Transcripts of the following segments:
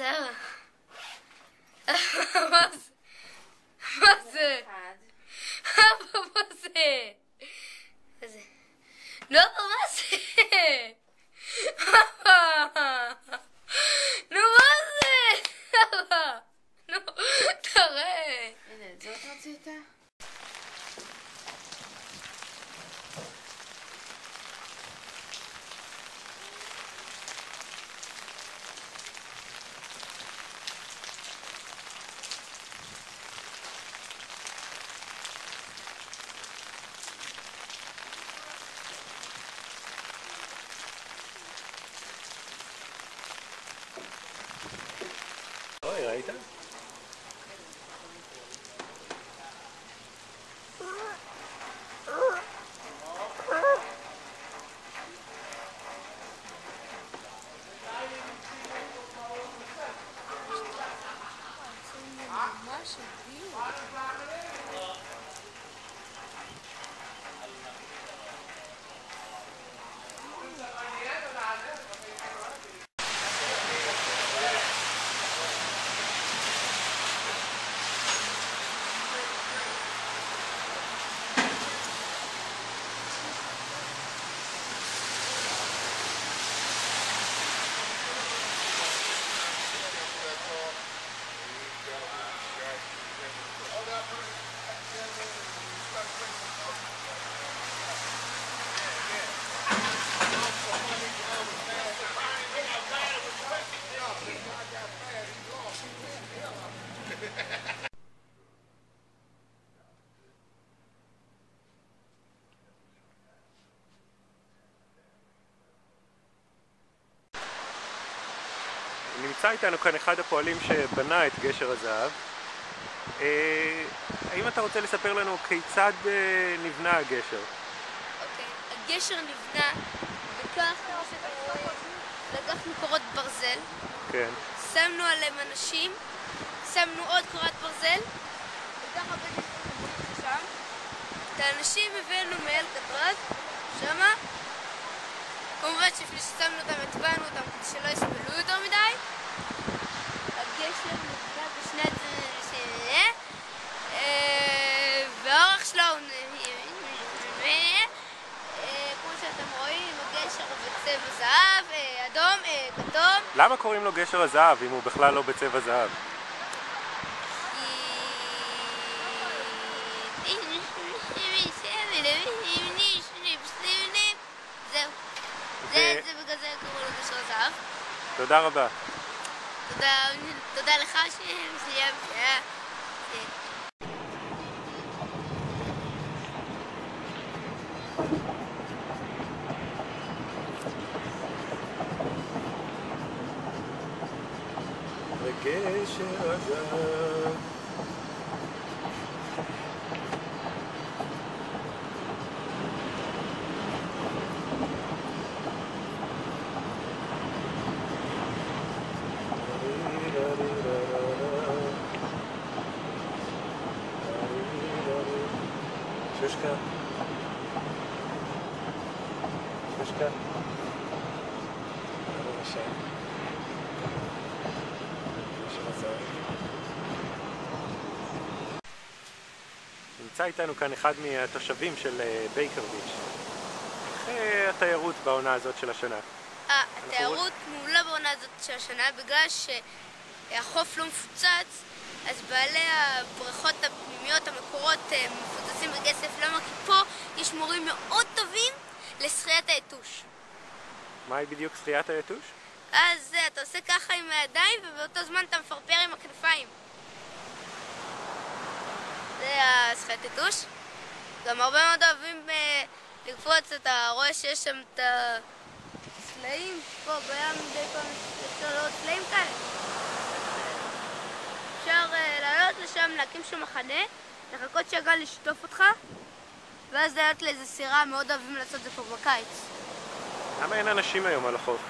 זה? מה זה? מה זה? מה זה? מה זה? לא, מה זה? נו, מה זה? נו, תראה. הנה, את זאת רצית? אוי, ראית? נמצא איתנו כאן אחד הפועלים שבנה את גשר הזהב. האם אתה רוצה לספר לנו כיצד נבנה הגשר? אוקיי, הגשר נבנה בכך שאתם רואים, לקחנו קורות ברזל, כן. שמנו עליהם אנשים, שמנו עוד קורת ברזל, וככה בדיוק שם. את האנשים הבאנו מאל קטרז, שמה. כמובן שלפני ששמנו אותם, הטבענו אותם כדי שלא יסבלו יותר מדי. הגשר נבנה בשני הצדדים, והאורך שלו הוא כמו שאתם רואים, הגשר הוא בצבע זהב, אדום, כתום. למה קוראים לו גשר הזהב אם הוא בכלל לא בצבע זהב? זה בגלל זה קראו לו גשר הזהב. תודה רבה. תודה לך שסיימת. וגשר הזהב שושקה, שושקה, נמצא איתנו כאן אחד מהתושבים של בייקר ביץ'. איך התיירות בעונה הזאת של השנה? התיירות מעולה בעונה הזאת של השנה בגלל שהחוף לא מפוצץ, אז בעלי הבריכות הפנימיות המקורות מפוצצים בכסף. למה? כי פה יש מורים מאוד טובים לשחיית היתוש. מהי בדיוק שחיית היתוש? אז אתה עושה ככה עם הידיים ובאותו זמן אתה מפרפר עם הכנפיים. זה השחיית היתוש. גם הרבה מאוד אוהבים לקפוץ, אתה רואה שיש שם את הסלעים, פה בים מדי פעם יש לו סלעים כאלה. אפשר לעלות לשם, להקים שם מחנה, לחכות שהגל לשטוף אותך, ואז לעלות לאיזו סירה. מאוד אוהבים לעשות את זה פה בקיץ. למה אין אנשים היום על החוף?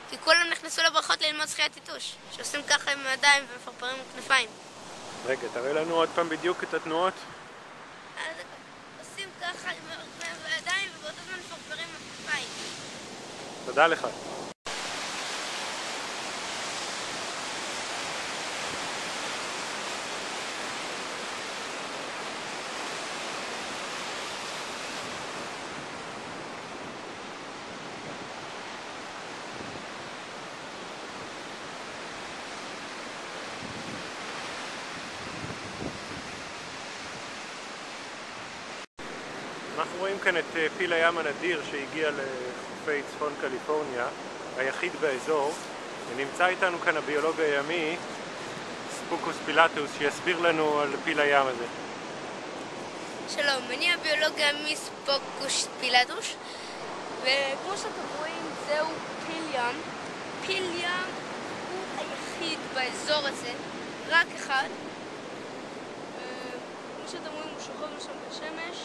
כי כולם נכנסו לבריכות ללמוד שחיית היתוש, שעושים ככה עם הידיים ומפרפרים עם כנפיים. רגע, תראה לנו עוד פעם בדיוק את התנועות. אז עושים ככה עם הידיים ובאותו זמן מפרפרים עם הכנפיים. תודה לך. אנחנו רואים כאן את פיל הים הנדיר שהגיע לחופי צפון קליפורניה, היחיד באזור, ונמצא איתנו כאן הביולוג הימי, ספוקוס פילטוס, שיסביר לנו על פיל הים הזה. שלום, אני הביולוג הימי ספוקוס פילטוס, וכמו שאתם רואים זהו פיל ים. פיל ים הוא היחיד באזור הזה, רק אחד. כמו שאתם רואים הוא שוכב שם בשמש.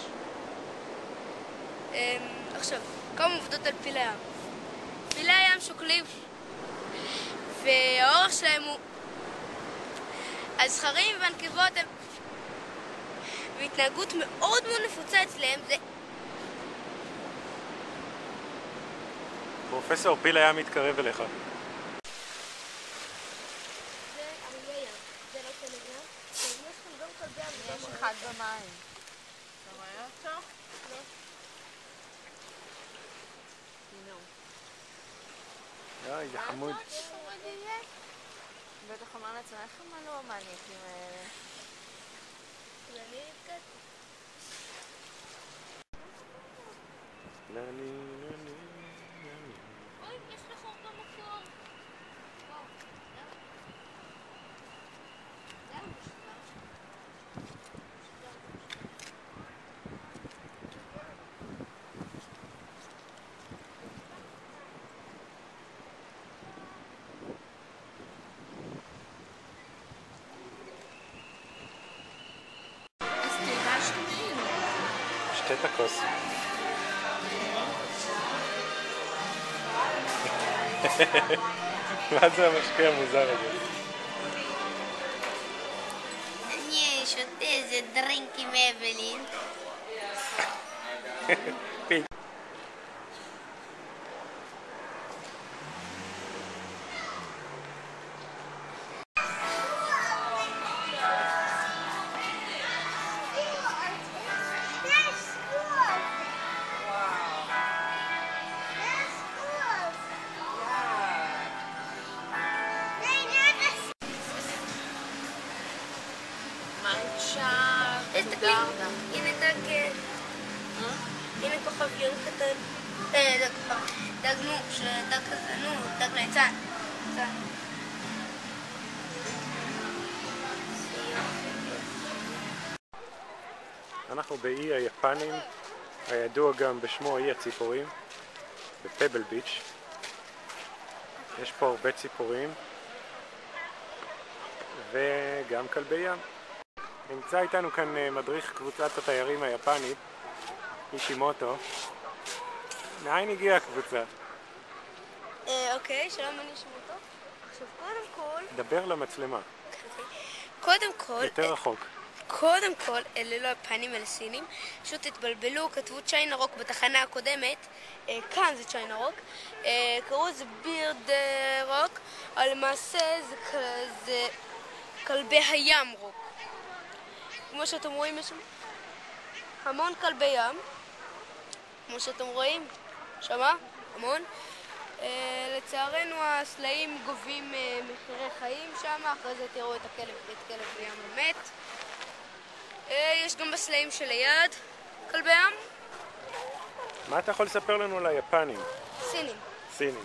עכשיו, כמה עובדות על פילי ים. פילי ים שוקלים והאורך שלהם הוא הזכרים והנקבות הם והתנהגות מאוד מאוד נפוצה אצלם זה פרופסור, פיל הים מתקרב אליך. זה אריה ים, זה לא כלב ים. יש כאן גם כלבי ים. יש אחד במים. אתה רואה אותו? לא. הנה הוא. זה חמוד. בטח אמר לעצמך, איך הם עלו המניאקים האלה? ואני נתקעתי. אוי, יש לך חור במקור. אז תדע שתמיד. שתה את הכוס. מה זה המשקה המוזר הזה? אני שותה איזה דרינק עם אבלין. פיל. הנה כוכביון קטן. דג נוש, דג כזה, דג ליצן. אנחנו באי היפנים, הידוע גם בשמו אי הציפורים, בפבל ביץ'. יש פה הרבה ציפורים וגם כלבי ים. נמצא איתנו כאן מדריך קבוצת התיירים היפנית, אישימוטו. מאין הגיעה הקבוצה? אוקיי, שלום, אני אישימוטו. עכשיו, דבר למצלמה. יותר רחוק. קודם כל, אלה לא יפנים, אלה סינים. פשוט התבלבלו, כתבו צ'יינה רוק בתחנה הקודמת. כאן זה צ'יינה רוק. קראו לזה בירד רוק, אבל למעשה זה כלבי הים רוק. כמו שאתם רואים, יש שם המון כלבי ים. כמו שאתם רואים, שמה? המון. לצערנו הסלעים גובים מחירי חיים שם, אחרי זה תראו את כלב ים המת. יש גם בסלעים שליד כלבי ים. מה אתה יכול לספר לנו על היפנים? סינים. סינים.